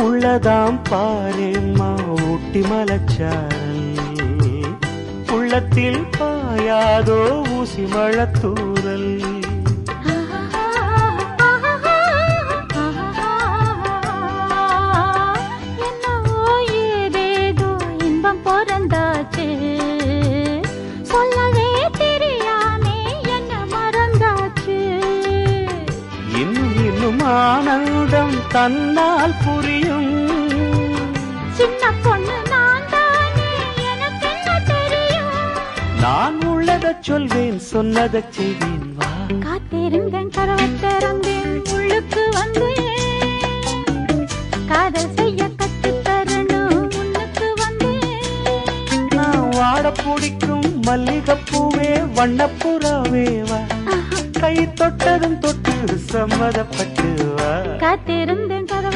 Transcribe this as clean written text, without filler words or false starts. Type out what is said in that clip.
உள்ளதாம் பாரேம்மா ஊட்டி மலச்சாரல் உள்ளத்தில் பாயாதோ ஊசி மழத்தூரல் ஆனந்தம் தன்னால் புரியும் சின்ன பொண்ணு நான் தானே எனக்கு என்ன தெரியும் நான் உள்ளதை சொல்வேன் சொன்னதை செய்வேன் வா காத்திருந்தேன் கதவை திறந்தேன் உள்ளுக்கு வந்தேன் காதல் செய்ய கற்றுத் தரணும் உள்ளுக்கு வந்தேன் நான் வாட பிடிக்கும் மல்லிகைப்பூவே வண்ணப்புறாவே வா கை தொட்டதும் தொட்டு சம்மதப்பட்டு வா காத்திருந்தேன்